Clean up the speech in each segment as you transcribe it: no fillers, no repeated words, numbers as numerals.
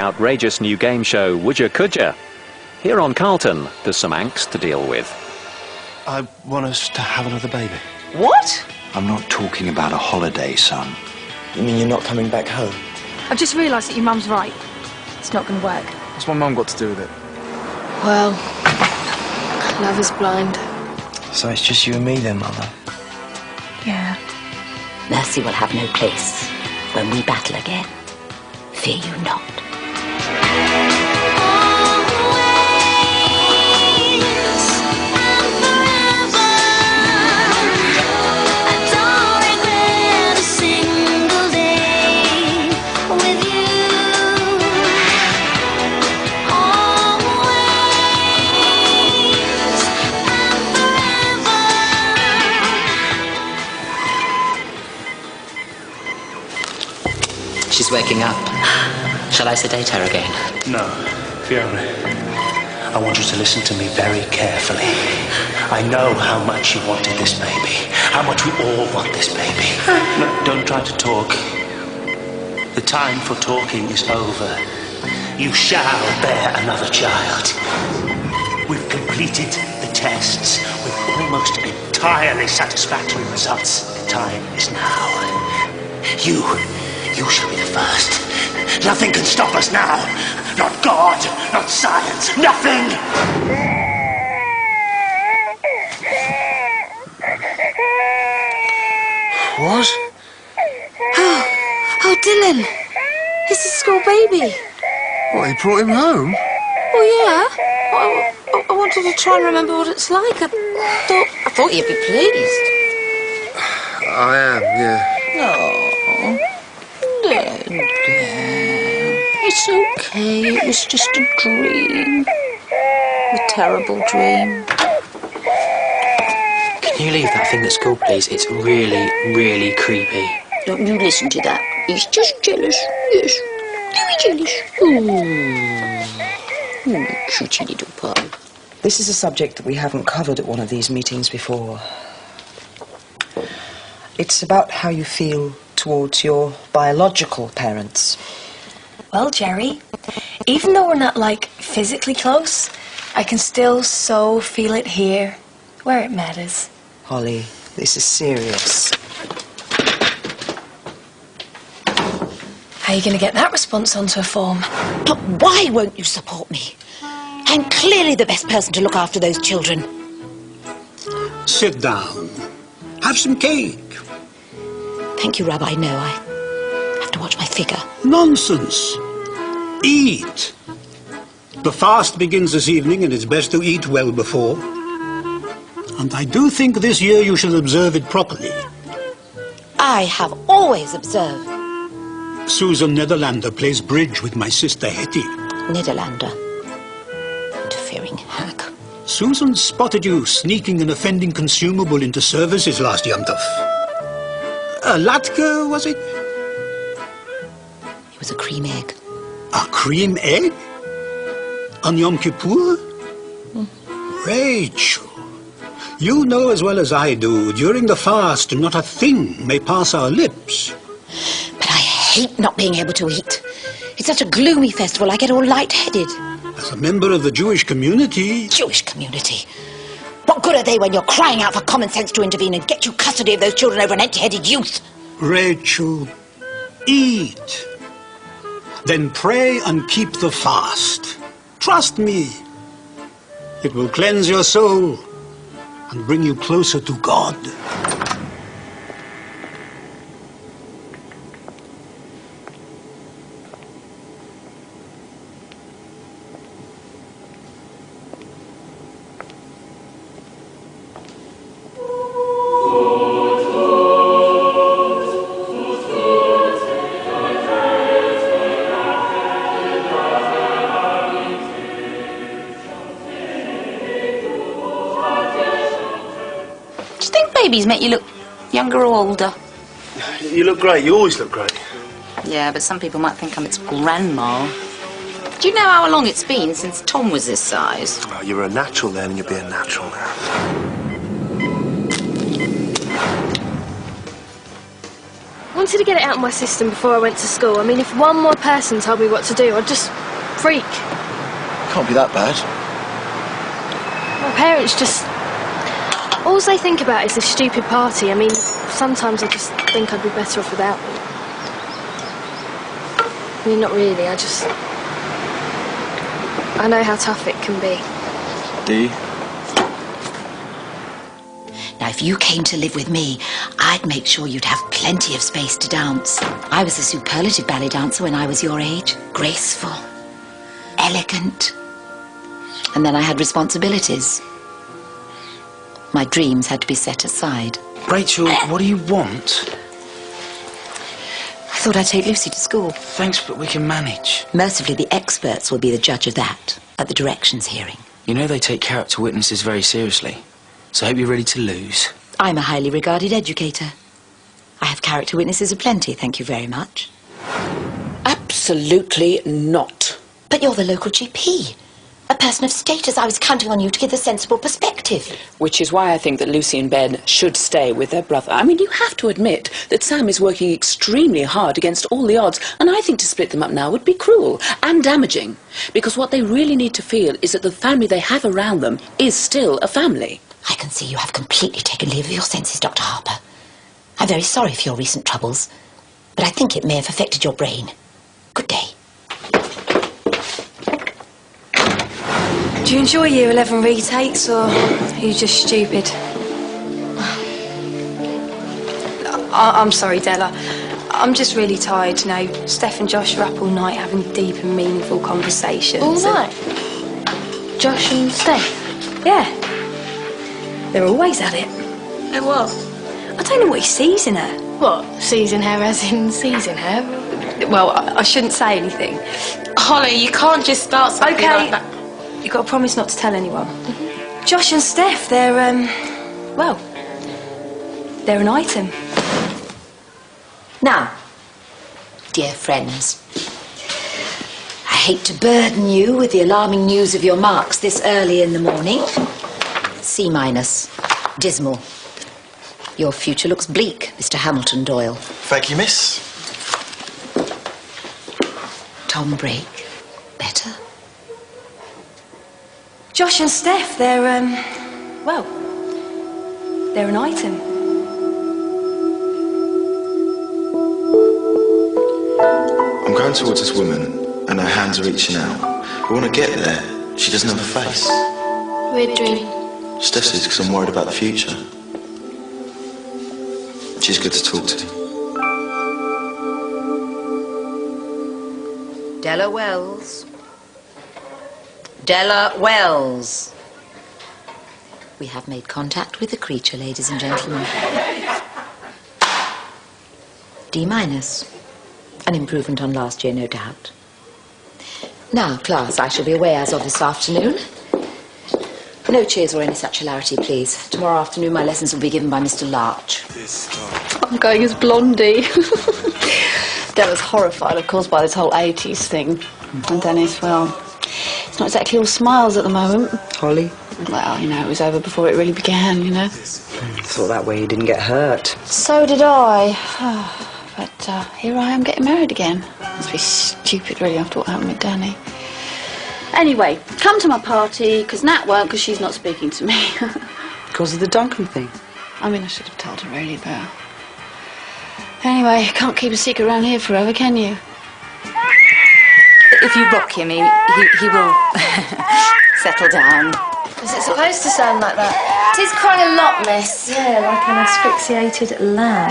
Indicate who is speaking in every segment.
Speaker 1: Outrageous new game show, Would Ya Could Ya? Here on Carlton, there's some angst to deal with.
Speaker 2: I want us to have another baby.
Speaker 3: What?
Speaker 4: I'm not talking about a holiday, son.
Speaker 2: You mean you're not coming back home?
Speaker 5: I've just realised that your mum's right. It's not going to work.
Speaker 2: What's my mum got to do with it?
Speaker 5: Well, love is blind.
Speaker 2: So it's just you and me then, Mother?
Speaker 5: Yeah.
Speaker 3: Mercy will have no place when we battle again. Fear you not.
Speaker 6: She's waking up. Shall I sedate her again?
Speaker 7: No, Fiona. I want you to listen to me very carefully. I know how much you wanted this baby. How much we all want this baby. No, don't try to talk. The time for talking is over. You shall bear another child. We've completed the tests with almost entirely satisfactory results. The time is now. You shall be the first. Nothing can stop us now. Not God, not science, nothing!
Speaker 2: What?
Speaker 5: Oh, Dylan. It's the school baby.
Speaker 2: What, you brought him home?
Speaker 5: Well, yeah. I wanted to try and remember what it's like. I thought you'd be pleased.
Speaker 2: I am, yeah.
Speaker 5: No. It's okay. It was just a dream. A terrible dream.
Speaker 6: Can you leave that thing at school, please? It's really, really creepy.
Speaker 3: Don't you listen to that. He's just jealous. Yes. Very jealous. Cutie little pug.
Speaker 8: This is a subject that we haven't covered at one of these meetings before. It's about how you feel towards your biological parents.
Speaker 9: Well, Jerry, even though we're not, like, physically close, I can still so feel it here, where it matters.
Speaker 8: Holly, this is serious.
Speaker 9: How are you going to get that response onto a form?
Speaker 3: But why won't you support me? I'm clearly the best person to look after those children.
Speaker 7: Sit down. Have some cake.
Speaker 3: Thank you, Rabbi. No, I have to watch my figure.
Speaker 7: Nonsense. Eat. The fast begins this evening and it's best to eat well before. And I do think this year you should observe it properly.
Speaker 3: I have always observed.
Speaker 7: Susan Nederlander plays bridge with my sister Hetty.
Speaker 3: Nederlander. Interfering hack.
Speaker 7: Susan spotted you sneaking an offending consumable into services last Yom Tov. A latke, was it?
Speaker 3: It was a cream egg.
Speaker 7: A cream egg? On Yom Kippur? Rachel, you know as well as I do, during the fast, not a thing may pass our lips.
Speaker 3: But I hate not being able to eat. It's such a gloomy festival, I get all lightheaded.
Speaker 7: As a member of the Jewish community...
Speaker 3: Jewish community? What good are they when you're crying out for common sense to intervene and get you custody of those children over an empty-headed youth?
Speaker 7: Rachel, eat. Then pray and keep the fast. Trust me. It will cleanse your soul and bring you closer to God.
Speaker 3: Babies make you look younger or older.
Speaker 2: You look great. You always look great.
Speaker 3: Yeah, but some people might think I'm its grandma. Do you know how long it's been since Tom was this size?
Speaker 2: Oh, you were a natural then, and you'll be a natural now.
Speaker 10: wanted to get it out of my system before I went to school. I mean, if one more person told me what to do, I'd just freak.
Speaker 4: Can't be that bad.
Speaker 10: My parents just... all they think about is this stupid party. I mean, sometimes I just think I'd be better off without them. I mean, not really, I know how tough it can be.
Speaker 4: Do you?
Speaker 3: Now, if you came to live with me, I'd make sure you'd have plenty of space to dance. I was a superlative ballet dancer when I was your age. Graceful, elegant. And then I had responsibilities. My dreams had to be set aside.
Speaker 6: Rachel, what do you want?
Speaker 3: I thought I'd take Lucy to school.
Speaker 6: Thanks, but we can manage.
Speaker 3: Mercifully, the experts will be the judge of that at the directions hearing.
Speaker 6: You know they take character witnesses very seriously, so I hope you're ready to lose.
Speaker 3: I'm a highly regarded educator. I have character witnesses aplenty, thank you very much.
Speaker 8: Absolutely not.
Speaker 3: But you're the local GP. A person of status. I was counting on you to give the sensible perspective.
Speaker 8: Which is why I think that Lucy and Ben should stay with their brother. I mean, you have to admit that Sam is working extremely hard against all the odds, and I think to split them up now would be cruel and damaging, because what they really need to feel is that the family they have around them is still a family.
Speaker 3: I can see you have completely taken leave of your senses, Dr. Harper. I'm very sorry for your recent troubles, but I think it may have affected your brain. Good day.
Speaker 9: Do you enjoy Year 11 retakes, or are you just stupid? I'm sorry, Della. I'm just really tired, you know. Steph and Josh are up all night having deep and meaningful conversations.
Speaker 10: All night? Josh and Steph?
Speaker 9: Yeah. They're always at it.
Speaker 10: At what?
Speaker 9: I don't know what he sees in her.
Speaker 10: What? Seizing her as in seizing her?
Speaker 9: Well, I shouldn't say anything.
Speaker 10: Holly, you can't just start something like that.
Speaker 9: You've got to promise not to tell anyone. Josh and Steph, they're, well, they're an item.
Speaker 3: Now, dear friends, I hate to burden you with the alarming news of your marks this early in the morning. C-. Dismal. Your future looks bleak, Mr. Hamilton Doyle.
Speaker 2: Thank you, miss.
Speaker 3: Tom Brake. Better?
Speaker 9: Josh and Steph, they're, well, they're an item.
Speaker 11: I'm going towards this woman, and her hands are reaching out. But when I get there, she doesn't have a face.
Speaker 10: Weird dream.
Speaker 11: Steph says because I'm worried about the future. She's good to talk to.
Speaker 3: Della Wells. Della Wells. We have made contact with the creature, ladies and gentlemen. D-. An improvement on last year, no doubt. Now, class, I shall be away as of this afternoon. No cheers or any such hilarity, please. Tomorrow afternoon my lessons will be given by Mr. Larch.
Speaker 5: I'm going as Blondie. Della's horrified, of course, by this whole 80s thing. And Dennis, well, it's not exactly all smiles at the moment.
Speaker 8: Holly?
Speaker 5: Well, you know, it was over before it really began, you know.
Speaker 8: Thought that way you didn't get hurt.
Speaker 5: So did I. But here I am getting married again. Must be stupid, really, after what happened with Danny. Anyway, come to my party, because Nat won't, because she's not speaking to me.
Speaker 8: Because of the Duncan thing?
Speaker 5: I mean, I should have told her, really, but... Anyway, you can't keep a secret around here forever, can you?
Speaker 3: If you rock him, he will settle down.
Speaker 10: Is it supposed to sound like that? It is quite a lot, miss.
Speaker 9: Yeah, like an asphyxiated lamb.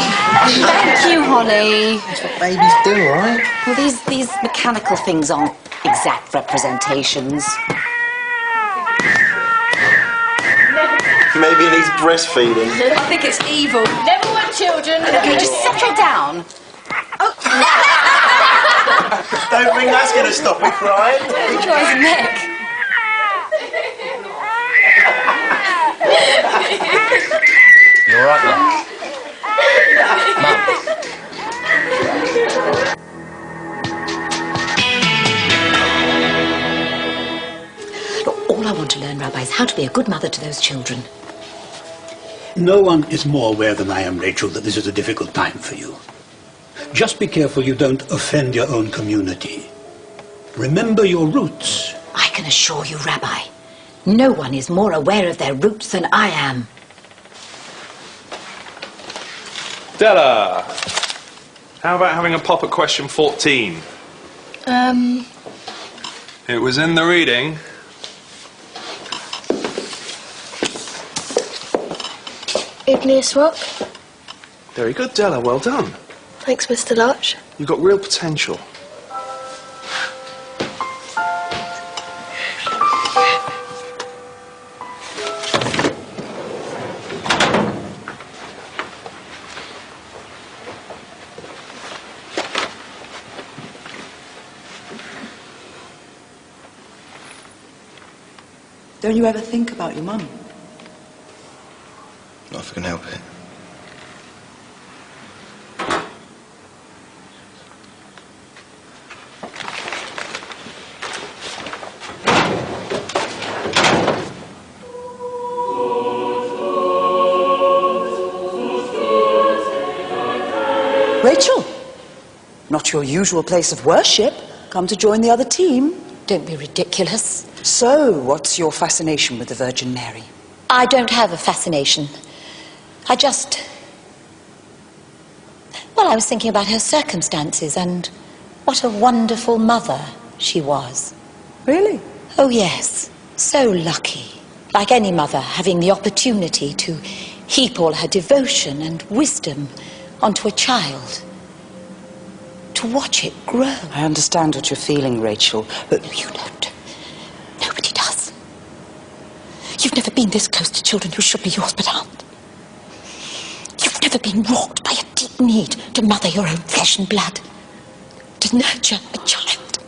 Speaker 3: Thank you, Holly.
Speaker 2: That's what babies do, right?
Speaker 3: Well, these mechanical things aren't exact representations.
Speaker 2: Maybe he needs breastfeeding.
Speaker 9: I think it's evil.
Speaker 10: Never want children.
Speaker 3: Okay, just settle down.
Speaker 2: Don't think that's going to stop her crying.
Speaker 9: Try his neck.
Speaker 6: You all right, Mum?
Speaker 3: Look, all I want to learn, Rabbi, is how to be a good mother to those children.
Speaker 12: No one is more aware than I am, Rachel, that this is a difficult time for you. Just be careful you don't offend your own community. Remember your roots.
Speaker 3: I can assure you, Rabbi, no one is more aware of their roots than I am.
Speaker 13: Della, how about having a pop at question 14? It was in the reading.
Speaker 10: Igneous rock.
Speaker 13: Very good, Della, well done.
Speaker 10: Thanks, Mr. Larch.
Speaker 13: You've got real potential.
Speaker 14: Don't you ever think about your mum?
Speaker 11: Not if I can help it.
Speaker 14: Rachel, not your usual place of worship. Come to join the other team.
Speaker 3: Don't be ridiculous.
Speaker 14: So, what's your fascination with the Virgin Mary?
Speaker 3: I don't have a fascination. I just... Well, I was thinking about her circumstances and what a wonderful mother she was.
Speaker 14: Really?
Speaker 3: Oh, yes. So lucky. Like any mother, having the opportunity to heap all her devotion and wisdom onto a child. To watch it grow.
Speaker 14: I understand what you're feeling, Rachel, but...
Speaker 3: You don't. Nobody does. You've never been this close to children who should be yours but aren't. You've never been wrought by a deep need to mother your own flesh and blood. To nurture a child.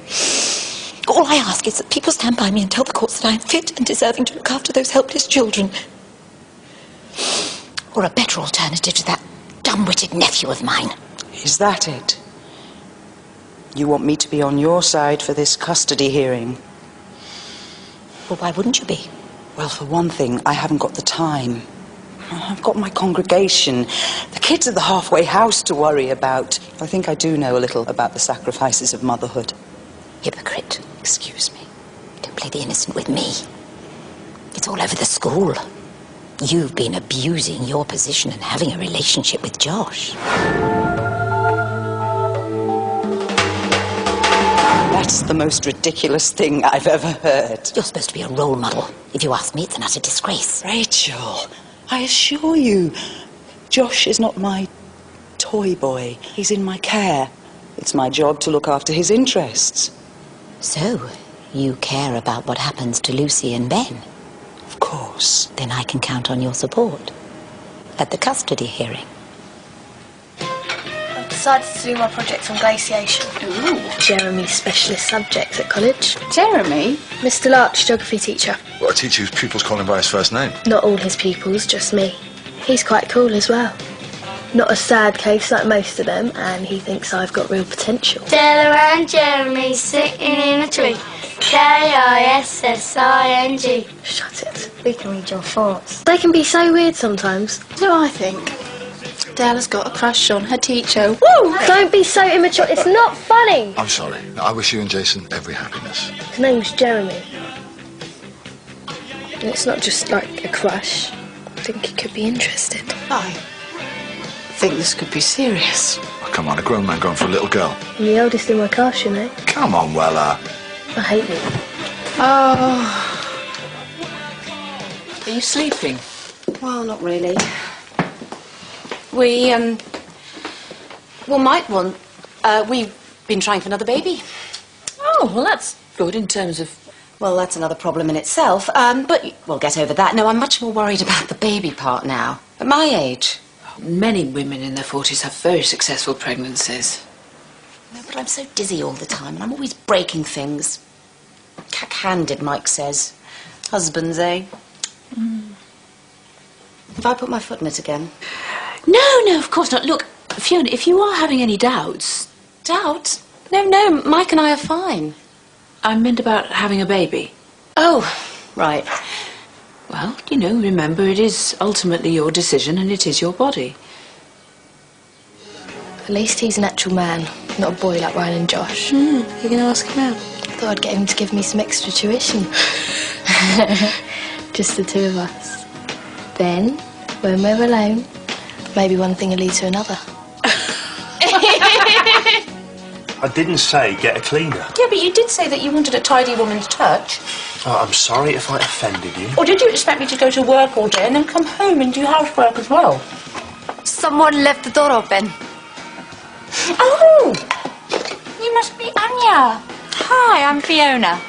Speaker 3: All I ask is that people stand by me and tell the courts that I am fit and deserving to look after those helpless children. Or a better alternative to that dumb-witted nephew of mine.
Speaker 14: Is that it? You want me to be on your side for this custody hearing?
Speaker 3: Well, why wouldn't you be?
Speaker 14: Well, for one thing, I haven't got the time. I've got my congregation, the kids at the halfway house to worry about. I think I do know a little about the sacrifices of motherhood.
Speaker 3: Hypocrite. Excuse me. Don't play the innocent with me. It's all over the school. You've been abusing your position and having a relationship with Josh.
Speaker 14: That's the most ridiculous thing I've ever heard.
Speaker 3: You're supposed to be a role model. If you ask me, it's an utter disgrace.
Speaker 14: Rachel, I assure you, Josh is not my toy boy. He's in my care. It's my job to look after his interests.
Speaker 3: So, you care about what happens to Lucy and Ben?
Speaker 14: Of course.
Speaker 3: Then I can count on your support at the custody hearing.
Speaker 10: I've decided to do my project on glaciation.
Speaker 5: Ooh.
Speaker 10: Jeremy's specialist subject at college.
Speaker 5: Jeremy?
Speaker 10: Mr. Larch, geography teacher.
Speaker 11: Well, a teacher whose pupils call him by his first name.
Speaker 10: Not all his pupils, just me. He's quite cool as well. Not a sad case like most of them, and he thinks I've got real potential.
Speaker 15: Della and Jeremy sitting in a tree. K-I-S-S-I-N-G.
Speaker 10: Shut it.
Speaker 15: We can read your thoughts.
Speaker 10: They can be so weird sometimes.
Speaker 5: So I think Della's got a crush on her teacher.
Speaker 10: Woo! Don't be so immature. It's not funny.
Speaker 11: I'm sorry. I wish you and Jason every happiness.
Speaker 10: His name's Jeremy. And it's not just like a crush. I think he could be interested.
Speaker 5: I think this could be serious.
Speaker 11: Oh, come on, a grown man going for a little girl.
Speaker 10: I'm the eldest in my class, you know.
Speaker 11: Come on, Weller.
Speaker 10: I hate you.
Speaker 8: Oh. Are you sleeping?
Speaker 5: Well, not really. We, might want... we've been trying for another baby.
Speaker 8: Oh, well, that's good in terms of...
Speaker 5: Well, that's another problem in itself, but we'll get over that. No, I'm much more worried about the baby part now. At my age.
Speaker 8: Many women in their 40s have very successful pregnancies.
Speaker 5: No, but I'm so dizzy all the time, and I'm always breaking things. Cack-handed, Mike says. Husbands, eh? Have I put my foot in it again?
Speaker 8: No, of course not. Look, Fiona, if you are having any doubts...
Speaker 5: Doubts? No, Mike and I are fine.
Speaker 8: I meant about having a baby.
Speaker 5: Oh, right.
Speaker 8: Well, remember, it is ultimately your decision and it is your body.
Speaker 9: At least he's an actual man, not a boy like Ryan and Josh.
Speaker 5: You're going to ask him out?
Speaker 9: Thought I'd get him to give me some extra tuition. Just the two of us. Then, when we're alone, maybe one thing will lead to another.
Speaker 13: I didn't say get a cleaner.
Speaker 8: Yeah, but you did say that you wanted a tidy woman's touch.
Speaker 13: Oh, I'm sorry if I offended you.
Speaker 8: Or did you expect me to go to work all day and then come home and do housework as well?
Speaker 3: Someone left the door open.
Speaker 8: Oh! You must be Anya.
Speaker 3: Hi, I'm Fiona.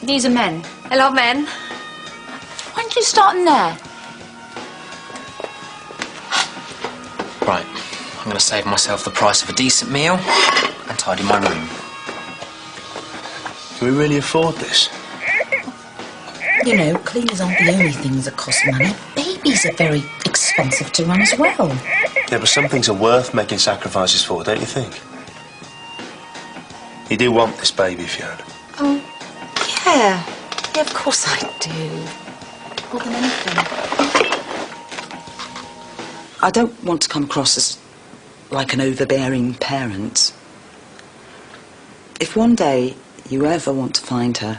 Speaker 8: These are men.
Speaker 3: Hello, men.
Speaker 8: Why don't you start in there?
Speaker 6: Right, I'm going to save myself the price of a decent meal and tidy my room.
Speaker 13: Can we really afford this?
Speaker 3: You know, cleaners aren't the only things that cost money. Babies are very expensive to run as well.
Speaker 13: Yeah, but some things are worth making sacrifices for, don't you think? You do want this baby, Fiona?
Speaker 3: Oh, yeah. Yeah, of course I do. More than anything.
Speaker 14: I don't want to come across as like an overbearing parent. If one day you ever want to find her...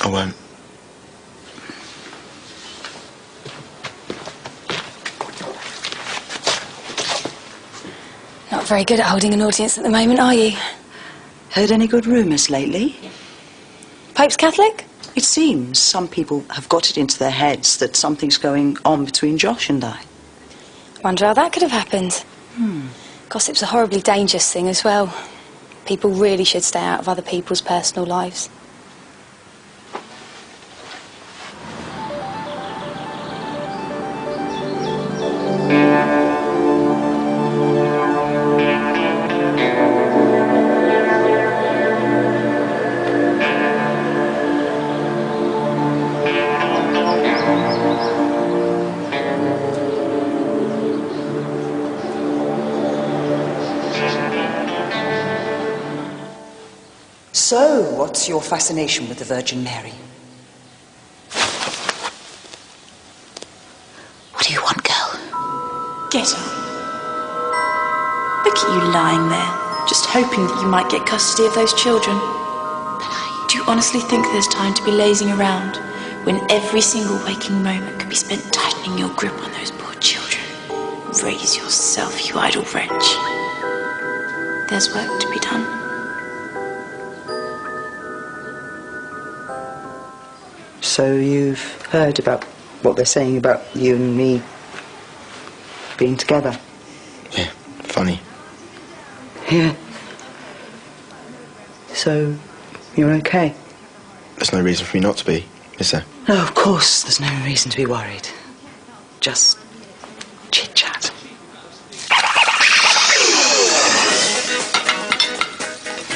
Speaker 11: I won't.
Speaker 9: Not very good at holding an audience at the moment, are you?
Speaker 14: Heard any good rumours lately?
Speaker 9: Pope's Catholic?
Speaker 14: It seems some people have got it into their heads that something's going on between Josh and I.
Speaker 9: Wonder how that could have happened. Gossip's a horribly dangerous thing as well. People really should stay out of other people's personal lives.
Speaker 14: So, what's your fascination with the Virgin Mary?
Speaker 3: What do you want, girl?
Speaker 16: Get up. Look at you lying there, just hoping that you might get custody of those children. Do you honestly think there's time to be lazing around when every single waking moment could be spent tightening your grip on those poor children? Raise yourself, you idle wretch. There's work to be done.
Speaker 14: So you've heard about what they're saying about you and me being together?
Speaker 11: Yeah, funny.
Speaker 14: Yeah. So, you're okay?
Speaker 11: There's no reason for me not to be, is there?
Speaker 14: No, of course there's no reason to be worried. Just chit-chat.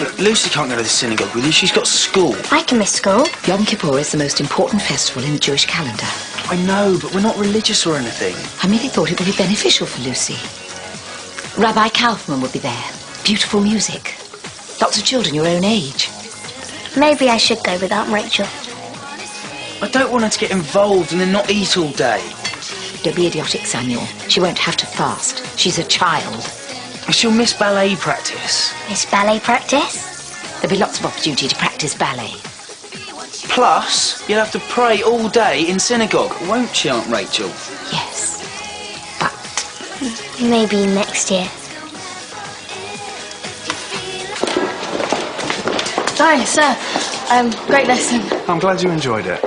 Speaker 6: Look, Lucy can't go to the synagogue with you. She's got school.
Speaker 15: I can miss school.
Speaker 3: Yom Kippur is the most important festival in the Jewish calendar.
Speaker 6: I know, but we're not religious or anything.
Speaker 3: I merely thought it would be beneficial for Lucy. Rabbi Kaufman would be there. Beautiful music. Lots of children your own age.
Speaker 15: Maybe I should go with Aunt Rachel.
Speaker 6: I don't want her to get involved and then not eat all day.
Speaker 3: Don't be idiotic, Samuel. She won't have to fast. She's a child.
Speaker 6: She'll miss ballet practice.
Speaker 15: Miss ballet practice?
Speaker 3: There'll be lots of opportunity to practice ballet.
Speaker 6: Plus, you'll have to pray all day in synagogue, won't you, Aunt Rachel?
Speaker 3: Yes.
Speaker 15: Maybe next year.
Speaker 9: Hi, sir. Great lesson.
Speaker 13: I'm glad you enjoyed it.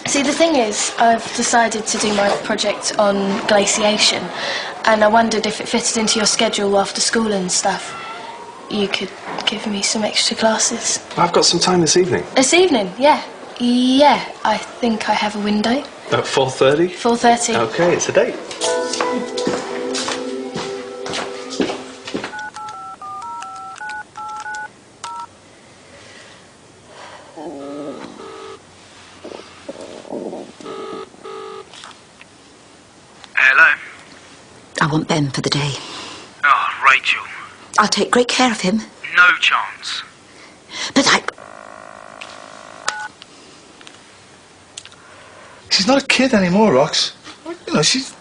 Speaker 9: See, the thing is, I've decided to do my project on glaciation, and I wondered if it fitted into your schedule after school and stuff. You could give me some extra classes.
Speaker 13: I've got some time this evening.
Speaker 9: This evening, yeah. Yeah, I think I have a window.
Speaker 13: At 4:30?
Speaker 9: 4:30.
Speaker 13: Okay, it's a date.
Speaker 17: Hello?
Speaker 3: I want Ben for the day.
Speaker 17: Oh, Rachel.
Speaker 3: I'll take great care of him.
Speaker 17: No chance.
Speaker 3: But I...
Speaker 18: She's not a kid anymore, Rox. You know, she's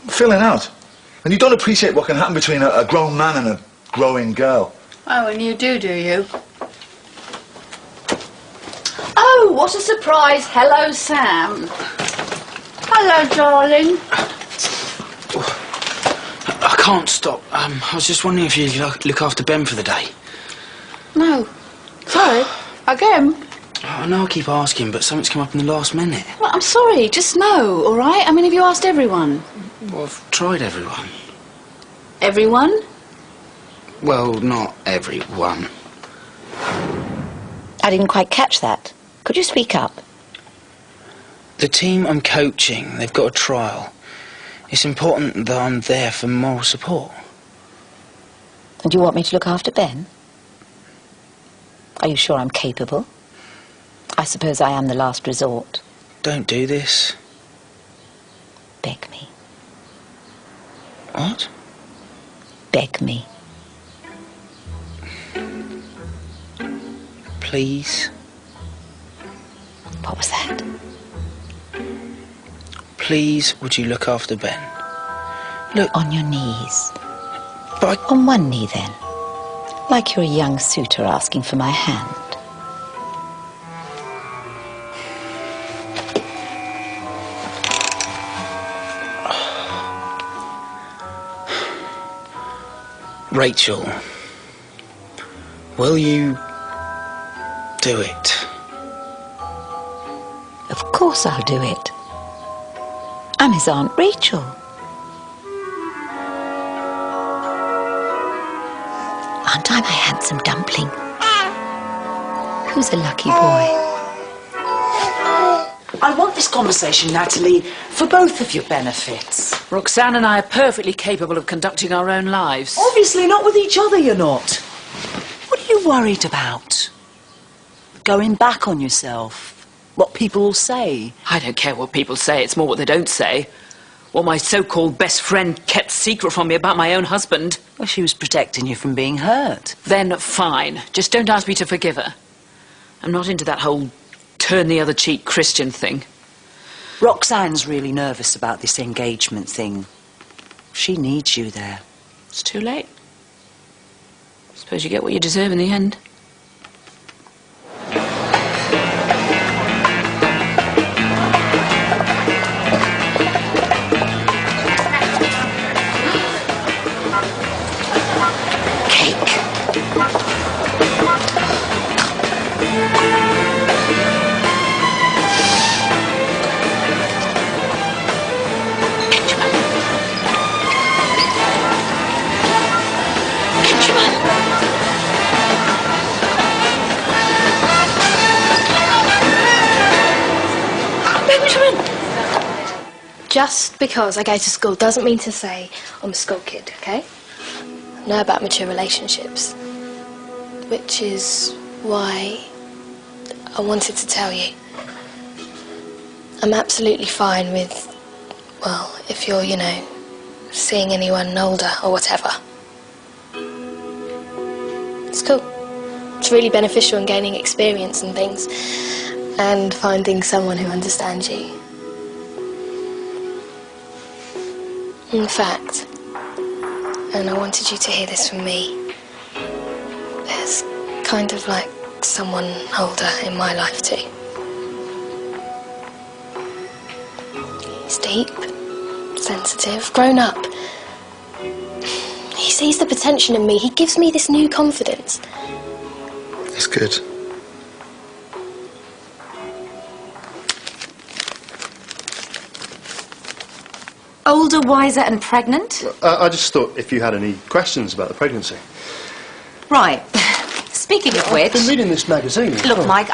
Speaker 18: Filling out. And you don't appreciate what can happen between a grown man and a growing girl.
Speaker 5: Oh, and you do you? Oh, what a surprise. Hello, Sam. Hello, darling.
Speaker 6: I can't stop. I was just wondering if you'd look after Ben for the day.
Speaker 5: No. Sorry. Again?
Speaker 6: I know I keep asking, but something's come up in the last minute.
Speaker 5: Well, I'm sorry. Just no, all right? I mean, have you asked everyone?
Speaker 6: Well, I've tried everyone.
Speaker 5: Everyone?
Speaker 6: Well, not everyone.
Speaker 3: I didn't quite catch that. Could you speak up?
Speaker 6: The team I'm coaching, they've got a trial. It's important that I'm there for moral support.
Speaker 3: And you want me to look after Ben? Are you sure I'm capable? I suppose I am the last resort.
Speaker 6: Don't do this.
Speaker 3: Beg me.
Speaker 6: What?
Speaker 3: Beg me.
Speaker 6: Please.
Speaker 3: What was that?
Speaker 6: Please, would you look after Ben?
Speaker 3: Look. On your knees.
Speaker 6: But
Speaker 3: On one knee, then. Like you're a young suitor asking for my hand.
Speaker 6: Rachel, will you do it?
Speaker 3: Of course I'll do it. I'm his Aunt Rachel. Aren't I my handsome dumpling? Who's a lucky boy?
Speaker 14: I want this conversation, Natalie, for both of your benefits.
Speaker 8: Roxanne and I are perfectly capable of conducting our own lives.
Speaker 14: Obviously not with each other, you're not. What are you worried about? Going back on yourself? What people will say?
Speaker 8: I don't care what people say, it's more what they don't say. What my so-called best friend kept secret from me about my own husband.
Speaker 14: Well, she was protecting you from being hurt.
Speaker 8: Then fine. Just don't ask me to forgive her. I'm not into that whole turn the other cheek Christian thing.
Speaker 14: Roxanne's really nervous about this engagement thing. She needs you there.
Speaker 8: It's too late. Suppose you get what you deserve in the end.
Speaker 9: Just because I go to school doesn't mean to say I'm a school kid, okay? I know about mature relationships, which is why I wanted to tell you. I'm absolutely fine with, well, if you're, you know, seeing anyone older or whatever. It's cool. It's really beneficial in gaining experience and things, and finding someone who understands you. In fact, and I wanted you to hear this from me, there's kind of like someone older in my life too. He's deep, sensitive, grown up. He sees the potential in me. He gives me this new confidence.
Speaker 11: That's good.
Speaker 3: Older, wiser and pregnant?
Speaker 19: I just thought if you had any questions about the pregnancy.
Speaker 3: Right. Speaking of which...
Speaker 19: I've been reading this magazine.
Speaker 3: Look, Mike,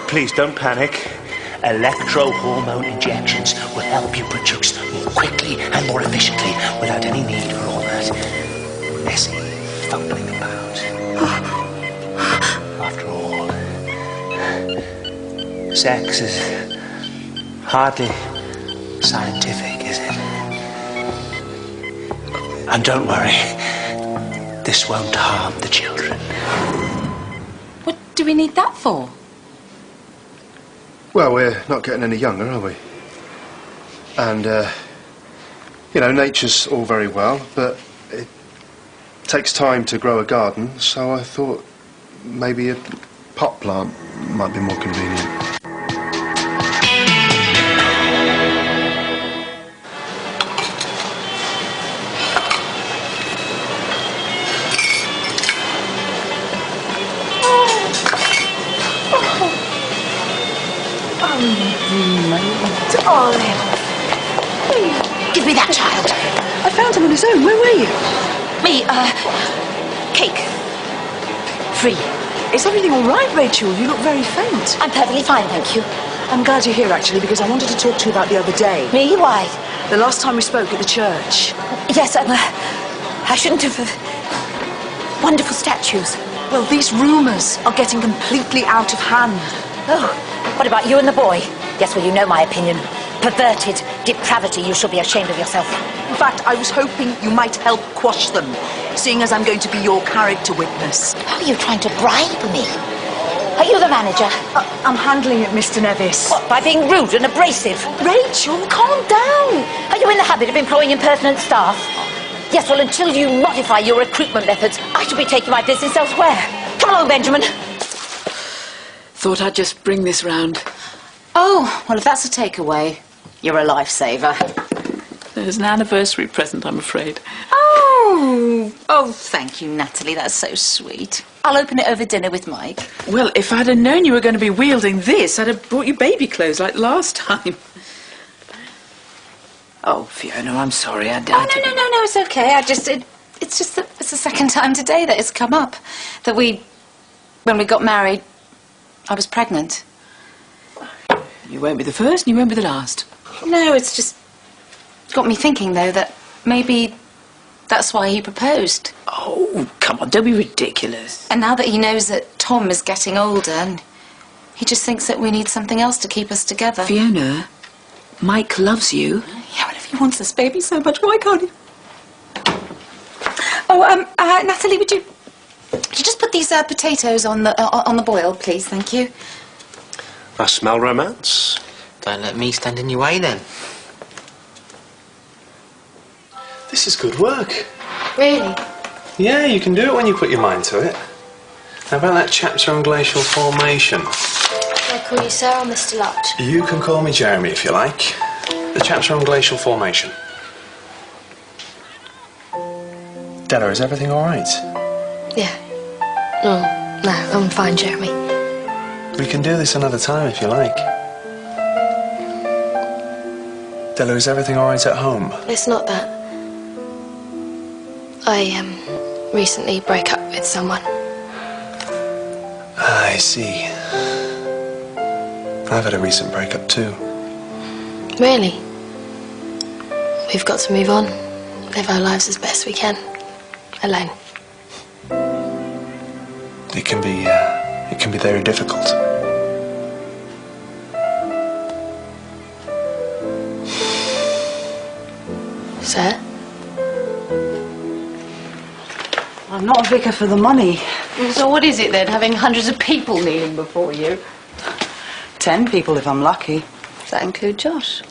Speaker 7: Please don't panic. Electro-hormone injections will help you produce more quickly and more efficiently without any need for all that messy fumbling about. After all, sex is hardly scientific, is it? And don't worry, this won't harm the children.
Speaker 3: what do we need that for?
Speaker 19: Well, we're not getting any younger, are we? And, you know, nature's all very well, but it takes time to grow a garden, so I thought maybe a pot plant might be more convenient.
Speaker 3: Darling. Give me that child.
Speaker 14: I found him on his own. Where were you?
Speaker 3: Me, cake. Free.
Speaker 14: Is everything all right, Rachel? You look very faint.
Speaker 3: I'm perfectly fine, thank you.
Speaker 14: I'm glad you're here, actually, because I wanted to talk to you about the other day.
Speaker 3: Me? Why?
Speaker 14: The last time we spoke at the church.
Speaker 3: Yes, I shouldn't have... wonderful statues.
Speaker 14: Well, these rumours are getting completely out of hand.
Speaker 3: Oh, what about you and the boy? Yes, well, you know my opinion. Perverted depravity, you shall be ashamed of yourself.
Speaker 14: In fact, I was hoping you might help quash them, seeing as I'm going to be your character witness.
Speaker 3: How are you trying to bribe me? Are you the manager?
Speaker 14: I'm handling it, Mr. Nevis.
Speaker 3: What, by being rude and abrasive?
Speaker 14: Rachel, calm down.
Speaker 3: Are you in the habit of employing impertinent staff? Yes, well, until you modify your recruitment methods, I shall be taking my business elsewhere. Come along, Benjamin.
Speaker 8: Thought I'd just bring this round. Oh, well, if that's a takeaway, you're a lifesaver. There's an anniversary present, I'm afraid.
Speaker 16: Oh, thank you, Natalie. That's so sweet. I'll open it over dinner with Mike.
Speaker 8: Well, if I'd have known you were going to be wielding this, I'd have brought you baby clothes like last time. Oh, Fiona, I'm sorry.
Speaker 16: No, it's okay. It's just that it's the second time today that it's come up. That when we got married, I was pregnant.
Speaker 8: You won't be the first and you won't be the last.
Speaker 16: No, it's just got me thinking, though, that maybe that's why he proposed.
Speaker 8: Oh, come on, don't be ridiculous.
Speaker 16: And now that he knows that Tom is getting older, and he just thinks that we need something else to keep us together.
Speaker 8: Fiona, Mike loves you.
Speaker 16: Yeah, but if he wants this baby so much, why can't he? Oh, Natalie, would you just put these potatoes on the boil, please? Thank you.
Speaker 7: I smell romance.
Speaker 2: Don't let me stand in your way, then.
Speaker 13: This is good work.
Speaker 9: Really?
Speaker 13: Yeah, you can do it when you put your mind to it. How about that chapter on glacial formation?
Speaker 9: Can I call you Sir or Mr. Lodge?
Speaker 13: You can call me Jeremy if you like. The chapter on glacial formation. Della, is everything all right?
Speaker 9: Yeah. No, I'm fine, Jeremy.
Speaker 13: We can do this another time if you like. Della, is everything all right at home?
Speaker 9: It's not that. I recently broke up with someone.
Speaker 13: I see. I've had a recent breakup too.
Speaker 9: Really? We've got to move on, live our lives as best we can, alone.
Speaker 13: It can be very difficult.
Speaker 9: Sir?
Speaker 14: I'm not a vicar for the money.
Speaker 5: So what is it then, having hundreds of people kneeling before you?
Speaker 14: 10 people if I'm lucky.
Speaker 5: Does that include Josh?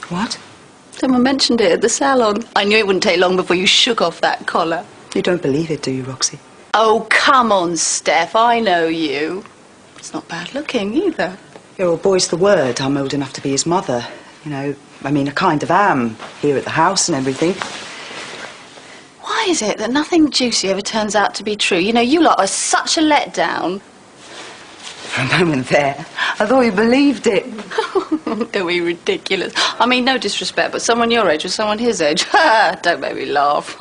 Speaker 14: What?
Speaker 5: Someone mentioned it at the salon. I knew it wouldn't take long before you shook off that collar.
Speaker 14: You don't believe it, do you, Roxy?
Speaker 5: Oh, come on, Steph. I know you. It's not bad looking either.
Speaker 14: Yeah, well, boy's the word. I'm old enough to be his mother. You know, I mean, I kind of am, here at the house and everything.
Speaker 5: Why is it that nothing juicy ever turns out to be true? You know, you lot are such a letdown.
Speaker 14: For a moment there, I thought you believed it.
Speaker 5: Are we ridiculous? I mean, no disrespect, but someone your age with someone his age. Don't make me laugh.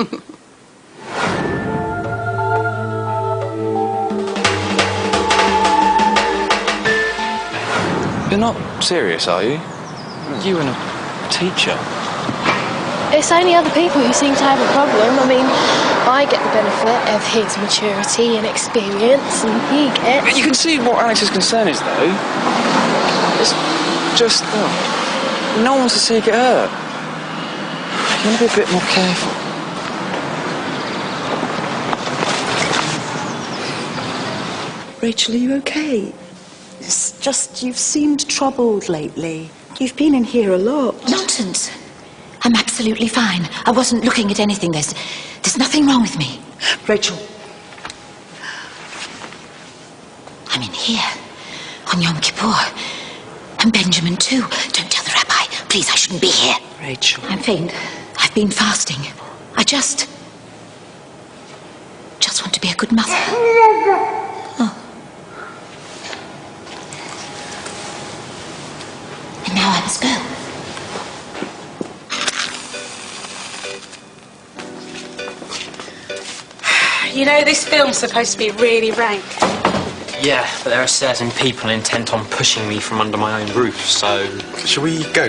Speaker 4: You're not serious, are you? You and a teacher.
Speaker 9: It's only other people who seem to have a problem. I mean, I get the benefit of his maturity and experience, and he gets...
Speaker 4: You can see what Alex's concern is, though. It's just... no one wants to see you get hurt. You want to be a bit more careful.
Speaker 14: Rachel, are you okay? just you've seemed troubled lately. You've been in here a lot.
Speaker 3: Nonsense. I'm absolutely fine. I wasn't looking at anything. There's nothing wrong with me.
Speaker 14: Rachel.
Speaker 3: I'm in here on Yom Kippur. And Benjamin too. Don't tell the rabbi. Please, I shouldn't be here.
Speaker 14: Rachel.
Speaker 3: I'm faint. I've been fasting. I just want to be a good mother. Oh. And now I must go.
Speaker 16: You know, this film's supposed to be really rank.
Speaker 2: Yeah, but there are certain people intent on pushing me from under my own roof, so...
Speaker 19: Shall we go?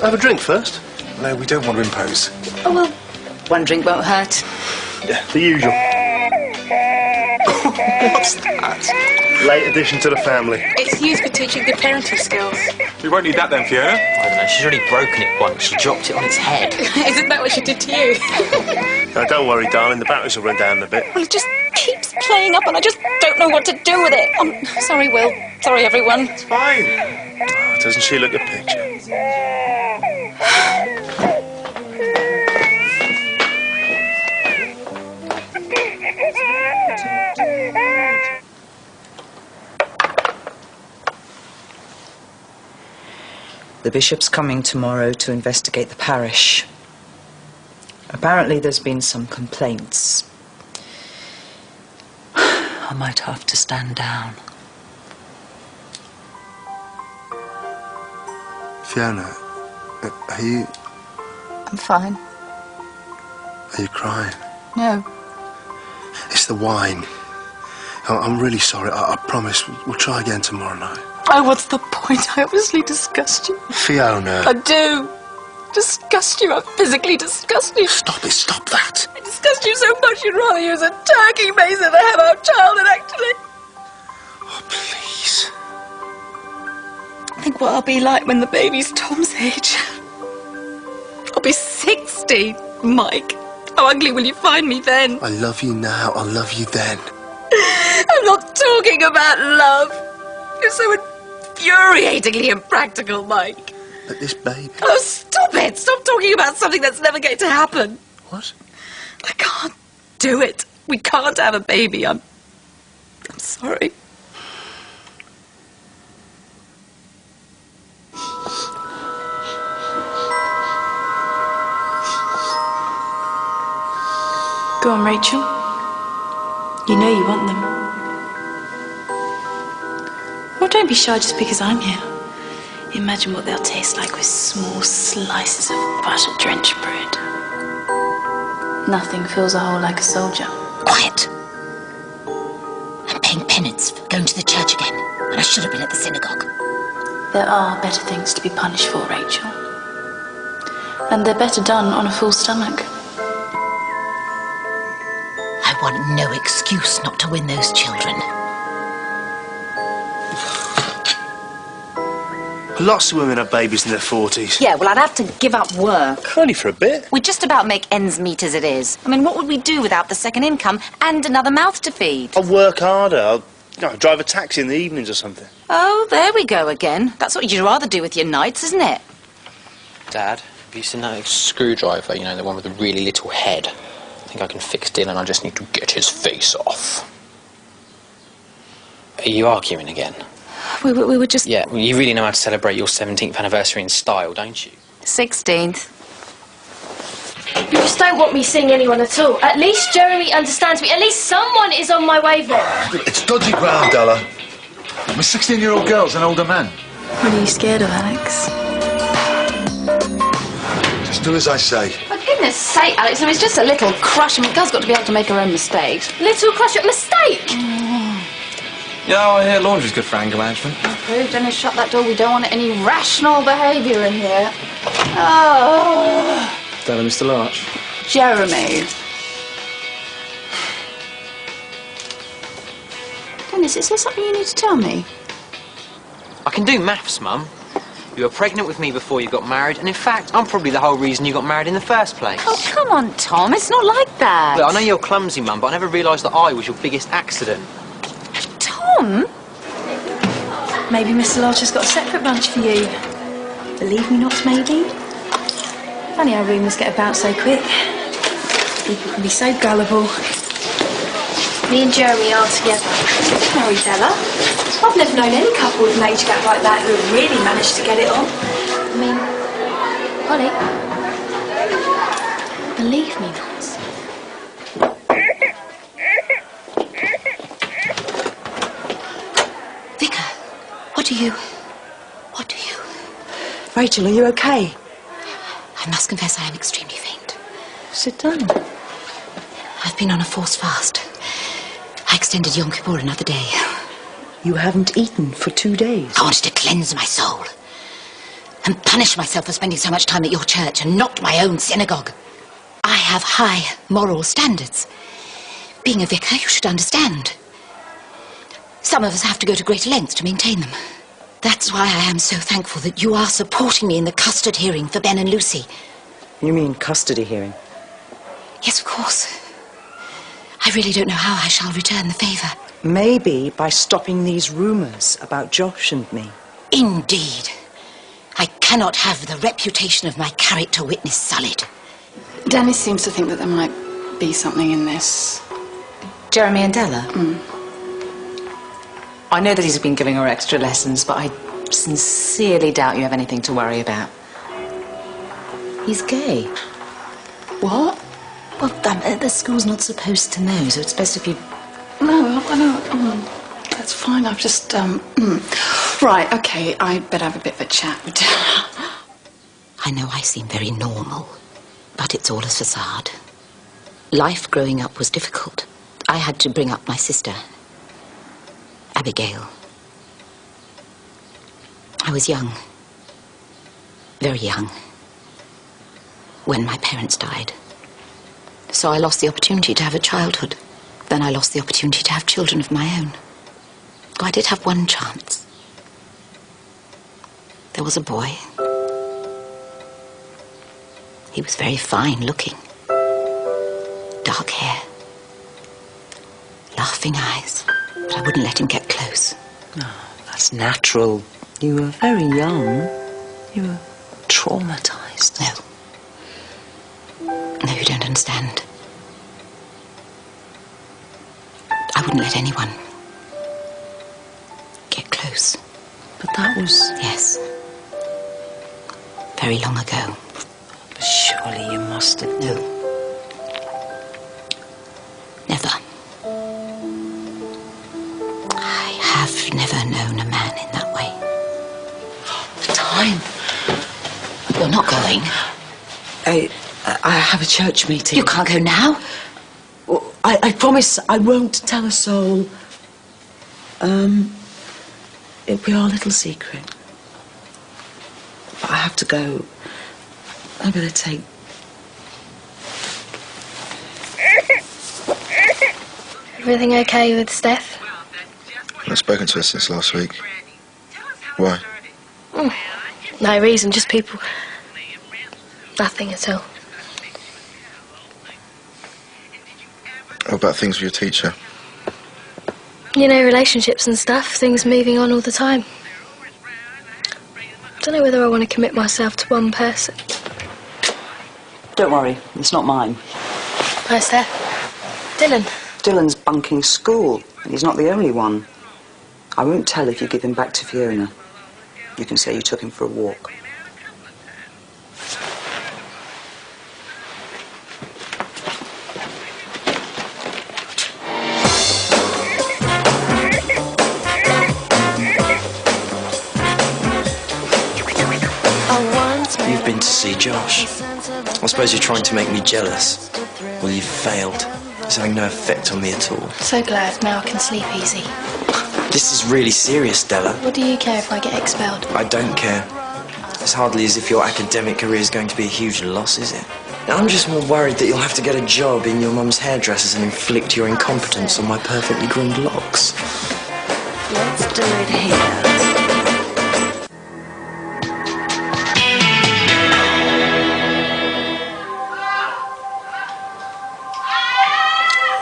Speaker 19: Have a drink first?
Speaker 18: No, we don't want to impose.
Speaker 14: Oh, well, one drink won't hurt.
Speaker 19: Yeah, the usual.
Speaker 18: What's that?
Speaker 19: Late addition to the family.
Speaker 16: It's used for teaching good parenting skills.
Speaker 13: We won't need that then, Fiona.
Speaker 2: I don't know, she's already broken it once. She dropped it on its head.
Speaker 16: Isn't that what she did to you?
Speaker 19: No, don't worry, darling. The batteries will run down in a bit.
Speaker 16: Well, it just keeps playing up and I just don't know what to do with it. I'm sorry, Will. Sorry, everyone.
Speaker 13: It's fine.
Speaker 19: Oh, doesn't she look a picture?
Speaker 14: The bishop's coming tomorrow to investigate the parish. Apparently there's been some complaints. I might have to stand down.
Speaker 19: Fiona, are you...
Speaker 5: I'm fine.
Speaker 19: Are you crying?
Speaker 5: No.
Speaker 19: It's the wine. I'm really sorry. I promise we'll try again tomorrow night.
Speaker 16: Oh, what's the point? I obviously disgust you.
Speaker 19: Fiona.
Speaker 16: I do. Disgust you. I physically disgust you.
Speaker 19: Stop it. Stop that.
Speaker 16: I disgust you so much you'd rather use a turkey mace than have our child, and actually...
Speaker 19: Oh, please.
Speaker 16: Think what I'll be like when the baby's Tom's age. I'll be 60, Mike. How ugly will you find me then?
Speaker 19: I love you now. I'll love you then.
Speaker 16: I'm not talking about love. You're so infuriatingly impractical, Mike.
Speaker 19: But this baby...
Speaker 16: Oh, stop it! Stop talking about something that's never going to happen.
Speaker 19: What?
Speaker 16: I can't do it. We can't have a baby. I'm sorry. Go on, Rachel. You know you want them. Well, don't be shy just because I'm here. Imagine what they'll taste like with small slices of butter-drenched bread. Nothing fills a hole like a soldier.
Speaker 3: Quiet. I'm paying penance for going to the church again, and I should have been at the synagogue.
Speaker 16: There are better things to be punished for, Rachel. And they're better done on a full stomach.
Speaker 3: I want no excuse not to win those children.
Speaker 19: Lots of women have babies in their 40s.
Speaker 3: Yeah, well, I'd have to give up work.
Speaker 19: Only for a bit.
Speaker 3: We just about make ends meet as it is. I mean, what would we do without the second income and another mouth to feed?
Speaker 19: I'll work harder. I'll drive a taxi in the evenings or something.
Speaker 3: Oh, there we go again. That's what you'd rather do with your nights, isn't it?
Speaker 2: Dad, have you seen that screwdriver, you know, the one with the really little head? I think I can fix Dylan, I just need to get his face off. Are you arguing again?
Speaker 3: We were just...
Speaker 2: Yeah, well, you really know how to celebrate your 17th anniversary in style, don't you?
Speaker 3: 16th.
Speaker 9: You just don't want me seeing anyone at all. At least Jeremy understands me. At least someone is on my wavelength.
Speaker 18: It's dodgy ground, Della. I'm a 16-year-old girl's an older man.
Speaker 16: What are you scared of, Alex?
Speaker 18: Just do as I say.
Speaker 5: For goodness sake, Alex, I mean, it's just a little crush. I mean, a girl's got to be able to make her own mistakes.
Speaker 9: Little crush, a mistake!
Speaker 4: Yeah, I hear laundry's good for anger management.
Speaker 5: Approved. Dennis, shut that door. We don't want any rational behaviour in here. Oh,
Speaker 4: Della, Mr. Larch.
Speaker 5: Jeremy. Dennis, is there something you need to tell me?
Speaker 2: I can do maths, Mum. You were pregnant with me before you got married, and in fact, I'm probably the whole reason you got married in the first place.
Speaker 3: Oh, come on, Tom. It's not like that.
Speaker 2: Look, I know you're clumsy, Mum, but I never realised that I was your biggest accident.
Speaker 3: Tom?
Speaker 16: Maybe Mr. Larcher's got a separate lunch for you. Believe me not, maybe. Funny how rumours get about so quick. People can be so gullible.
Speaker 10: Me and Jeremy are together.
Speaker 16: Sorry, Della. I've never known any couple with an age gap like that who have really managed to get it on.
Speaker 10: I mean, Ollie, believe me not.
Speaker 3: Vicar, what do you...
Speaker 14: Rachel, are you okay?
Speaker 3: I must confess I am extremely faint.
Speaker 14: Sit down.
Speaker 3: I've been on a forced fast. I extended Yom Kippur another day.
Speaker 14: You haven't eaten for 2 days.
Speaker 3: I wanted to cleanse my soul and punish myself for spending so much time at your church and not my own synagogue. I have high moral standards. Being a vicar, you should understand. Some of us have to go to greater lengths to maintain them. That's why I am so thankful that you are supporting me in the custard hearing for Ben and Lucy.
Speaker 14: You mean custody hearing?
Speaker 3: Yes, of course. I really don't know how I shall return the favour.
Speaker 14: Maybe by stopping these rumours about Josh and me.
Speaker 3: Indeed. I cannot have the reputation of my character witness sullied.
Speaker 5: Dennis seems to think that there might be something in this.
Speaker 8: Jeremy and Della? I know that he's been giving her extra lessons, but I sincerely doubt you have anything to worry about. He's gay.
Speaker 3: What?
Speaker 8: Well, the school's not supposed to know, so it's best if you...
Speaker 5: No, I know. That's fine. I've just, Right, okay, I'd better have a bit of a chat with Della.
Speaker 3: I know I seem very normal, but it's all a facade. Life growing up was difficult. I had to bring up my sister, Abigail. I was young, very young, when my parents died. So I lost the opportunity to have a childhood. Then I lost the opportunity to have children of my own. Oh, I did have one chance. There was a boy. He was very fine looking. Dark hair. Laughing eyes. But I wouldn't let him get close.
Speaker 14: Oh, that's natural. You were very young. You were traumatised.
Speaker 3: No, you don't understand. I wouldn't let anyone get close.
Speaker 14: But that was...
Speaker 3: Yes. Very long ago.
Speaker 14: But surely you must have...
Speaker 3: No. Never. I have never known a man in that way.
Speaker 14: The time.
Speaker 3: You're not going.
Speaker 14: I have a church meeting.
Speaker 3: You can't go now?
Speaker 14: Well, I promise I won't tell a soul. It'll be our little secret. But I have to go. I better take...
Speaker 10: Everything okay with Steph?
Speaker 11: I've not spoken to her since last week. Why?
Speaker 10: No reason, just people. Nothing at all.
Speaker 11: What about things with your teacher?
Speaker 10: You know, relationships and stuff, things moving on all the time. Don't know whether I want to commit myself to one person.
Speaker 14: Don't worry, it's not mine.
Speaker 10: Where's Steph? Dylan.
Speaker 14: Dylan's bunking school, and he's not the only one. I won't tell if you give him back to Fiona. You can say you took him for a walk.
Speaker 20: You've been to see Josh. I suppose you're trying to make me jealous. Well, you've failed. It's having no effect on me at all.
Speaker 9: So glad now I can sleep easy.
Speaker 20: This is really serious, Della.
Speaker 9: What do you care if I get expelled?
Speaker 20: I don't care. It's hardly as if your academic career is going to be a huge loss, is it? I'm just more worried that you'll have to get a job in your mum's hairdressers and inflict your incompetence on my perfectly groomed locks.
Speaker 14: Let's do it here.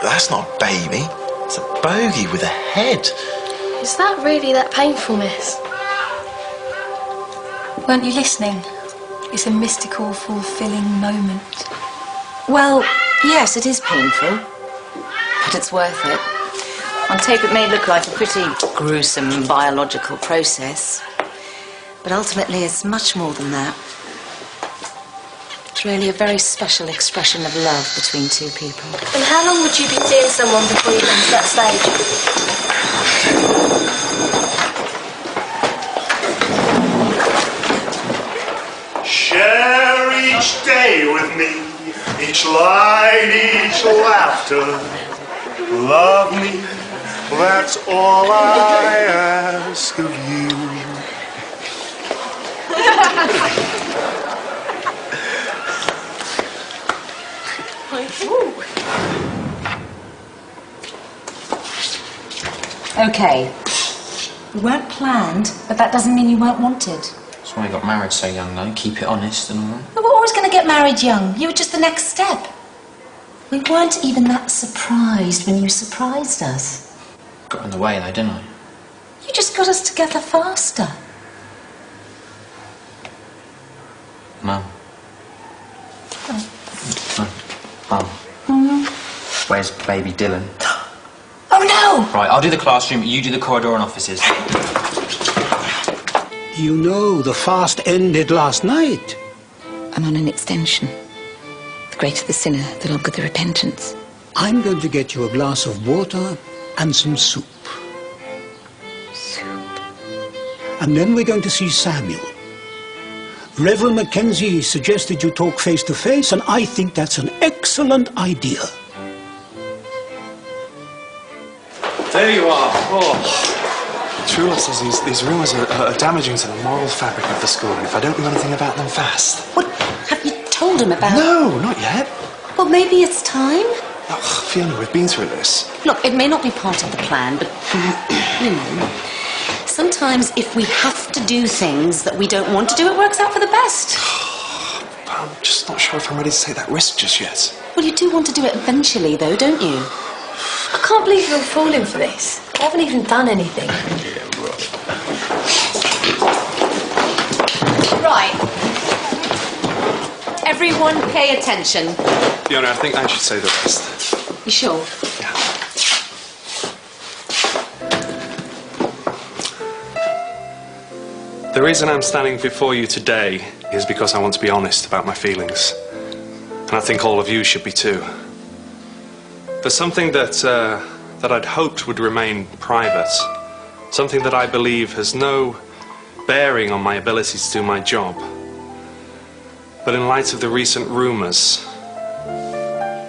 Speaker 11: That's not a baby. It's a bogey with a head.
Speaker 9: Is that really that painful, miss? Weren't you listening? It's a mystical, fulfilling moment.
Speaker 3: Well, yes, it is painful, but it's worth it. On tape it may look like a pretty gruesome biological process, but ultimately it's much more than that. It's really a very special expression of love between two people.
Speaker 9: And how long would you be seeing someone before you went to that stage?
Speaker 7: Share each day with me, each light, each laughter. Love me, that's all I ask of you.
Speaker 3: Okay. We weren't planned, but that doesn't mean you weren't wanted.
Speaker 2: That's why I got married so young, though. Keep it honest and all.
Speaker 3: We were always going to get married young. You were just the next step. We weren't even that surprised when you surprised us.
Speaker 2: Got in the way, though, didn't I?
Speaker 3: You just got us together faster.
Speaker 2: Mum. Mum. Where's baby Dylan?
Speaker 3: Oh no!
Speaker 2: Right, I'll do the classroom, you do the corridor and offices.
Speaker 12: You know, the fast ended last night.
Speaker 3: I'm on an extension. The greater the sinner, the longer the repentance.
Speaker 12: I'm going to get you a glass of water and some soup.
Speaker 3: Soup?
Speaker 12: And then we're going to see Samuel. Reverend Mackenzie suggested you talk face to face, and I think that's an excellent idea.
Speaker 13: There you are. Oh. Trula says these rumours are damaging to the moral fabric of the school, and if I don't do anything about them fast...
Speaker 3: What? Have you told him about...
Speaker 13: No, not yet.
Speaker 3: Well, maybe it's time.
Speaker 13: Oh, Fiona, we've been through this.
Speaker 3: Look, it may not be part of the plan, but, you know, sometimes if we have to do things that we don't want to do, it works out for the best.
Speaker 13: I'm just not sure if I'm ready to take that risk just yet.
Speaker 3: Well, you do want to do it eventually, though, don't you?
Speaker 9: I can't believe you're falling for this. I haven't even done anything.
Speaker 3: Right. Everyone pay attention.
Speaker 13: Fiona, I think I should say the rest.
Speaker 3: You sure?
Speaker 13: The reason I'm standing before you today is because I want to be honest about my feelings. And I think all of you should be too. There's something that I'd hoped would remain private. Something that I believe has no bearing on my ability to do my job. But in light of the recent rumours,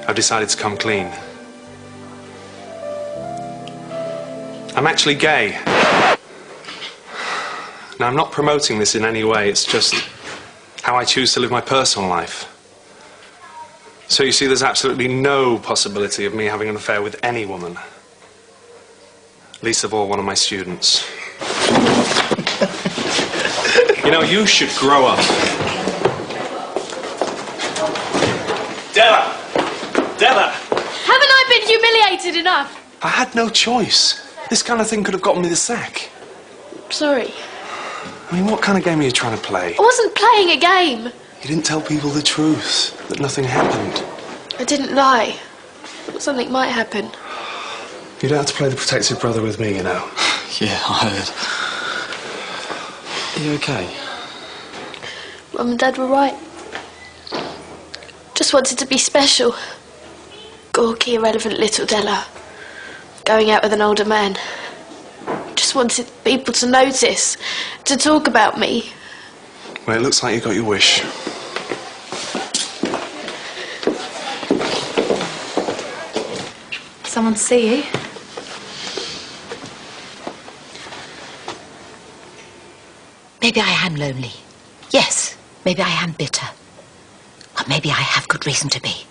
Speaker 13: I've decided to come clean. I'm actually gay. Now, I'm not promoting this in any way, it's just how I choose to live my personal life. So you see, there's absolutely no possibility of me having an affair with any woman. Least of all, one of my students. You know, you should grow up. Della! Della!
Speaker 9: Haven't I been humiliated enough?
Speaker 13: I had no choice. This kind of thing could have gotten me the sack.
Speaker 9: Sorry.
Speaker 13: I mean, what kind of game are you trying to play?
Speaker 9: I wasn't playing a game.
Speaker 13: You didn't tell people the truth, that nothing happened.
Speaker 9: I didn't lie. Something might happen.
Speaker 13: You don't have to play the protective brother with me, you know.
Speaker 2: Yeah, I heard. Are you okay?
Speaker 9: Mum and Dad were right. Just wanted to be special. Gawky, irrelevant little Della. Going out with an older man. Just wanted people to notice, to talk about me.
Speaker 13: Well, it looks like you got your wish.
Speaker 16: Someone to see you?
Speaker 3: Maybe I am lonely. Yes, maybe I am bitter. But maybe I have good reason to be.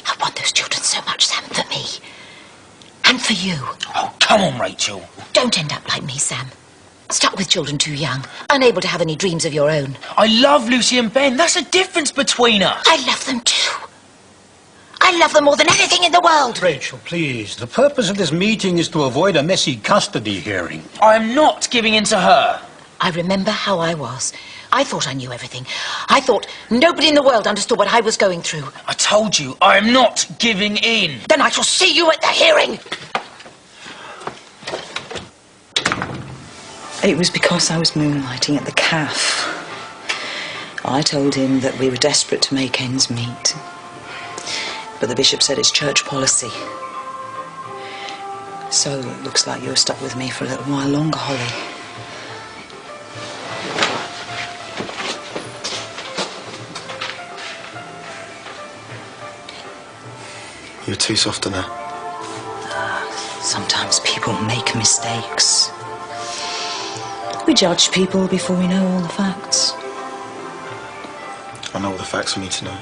Speaker 3: I want those children so much, Sam, for me. And for you.
Speaker 6: Oh, come on, Rachel.
Speaker 3: Don't end up like me, Sam. Stuck with children too young, unable to have any dreams of your own.
Speaker 6: I love Lucy and Ben. That's the difference between us.
Speaker 3: I love them too. I love them more than anything in the world.
Speaker 12: Rachel, please. The purpose of this meeting is to avoid a messy custody hearing.
Speaker 6: I'm not giving in to her.
Speaker 3: I remember how I was. I thought I knew everything. I thought nobody in the world understood what I was going through.
Speaker 6: I told you, I am not giving in.
Speaker 3: Then I shall see you at the hearing.
Speaker 14: It was because I was moonlighting at the cafe. I told him that we were desperate to make ends meet. But the bishop said it's church policy. So it looks like you're stuck with me for a little while longer, Holly.
Speaker 11: You're too soft on her.
Speaker 14: Sometimes people make mistakes. We judge people before we know all the facts.
Speaker 11: I know all the facts we need to know.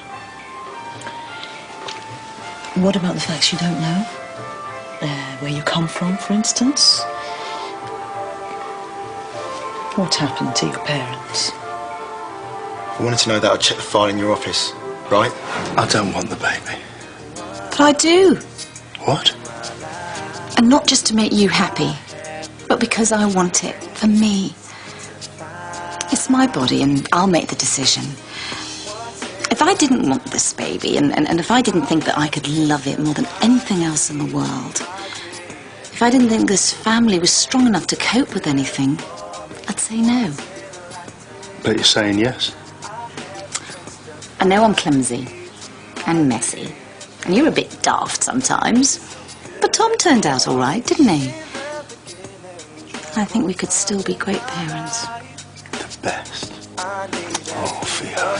Speaker 14: What about the facts you don't know? Where you come from, for instance? What happened to your parents?
Speaker 11: If I wanted to know that, I'd check the file in your office, right?
Speaker 19: I don't want the baby.
Speaker 5: But I do.
Speaker 19: What?
Speaker 5: And not just to make you happy, but because I want it for me. It's my body and I'll make the decision. If I didn't want this baby, and if I didn't think that I could love it more than anything else in the world, if I didn't think this family was strong enough to cope with anything, I'd say no.
Speaker 19: But you're saying yes?
Speaker 5: I know I'm clumsy and messy, and you're a bit daft sometimes, but Tom turned out all right, didn't he? I think we could still be great parents.
Speaker 19: The best. Oh, Fiona.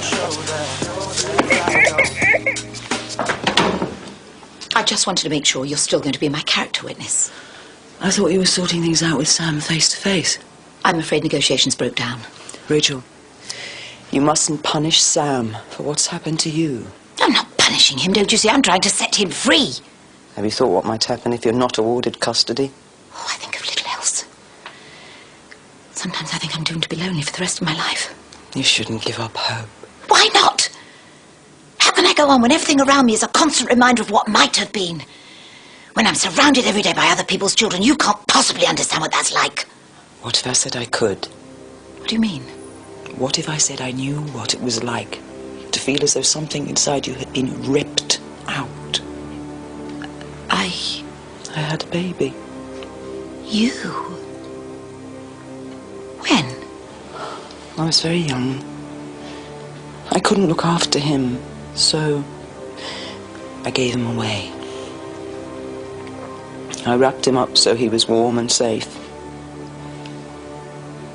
Speaker 3: I just wanted to make sure you're still going to be my character witness.
Speaker 14: I thought you were sorting things out with Sam face to face.
Speaker 3: I'm afraid negotiations broke down.
Speaker 14: Rachel, you mustn't punish Sam for what's happened to you.
Speaker 3: I'm not punishing him, don't you see? I'm trying to set him free.
Speaker 14: Have you thought what might happen if you're not awarded custody?
Speaker 3: Oh, I think of little else. Sometimes I think I'm doomed to be lonely for the rest of my life.
Speaker 14: You shouldn't give up hope.
Speaker 3: Why not? How can I go on when everything around me is a constant reminder of what might have been? When I'm surrounded every day by other people's children, you can't possibly understand what that's like.
Speaker 14: What if I said I could?
Speaker 3: What do you mean?
Speaker 14: What if I said I knew what it was like to feel as though something inside you had been ripped out? I had a baby.
Speaker 3: You? When?
Speaker 14: I was very young. I couldn't look after him, so I gave him away. I wrapped him up so he was warm and safe.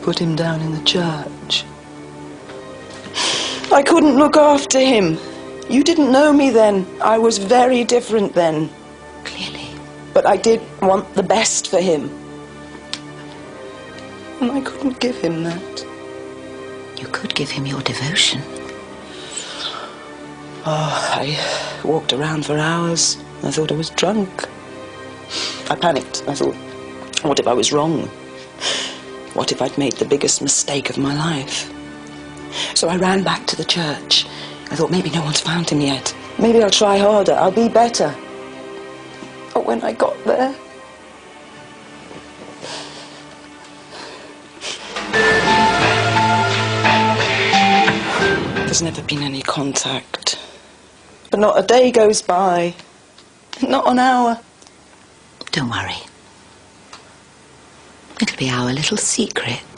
Speaker 14: Put him down in the church. I couldn't look after him. You didn't know me then. I was very different then.
Speaker 3: Clearly.
Speaker 14: But I did want the best for him. And I couldn't give him that.
Speaker 3: You could give him your devotion.
Speaker 14: Oh, I walked around for hours. I thought I was drunk. I panicked. I thought, what if I was wrong? What if I'd made the biggest mistake of my life? So I ran back to the church. I thought, maybe no one's found him yet. Maybe I'll try harder. I'll be better. But when I got there... There's never been any contact. But not a day goes by. Not an hour.
Speaker 3: Don't worry. It'll be our little secret.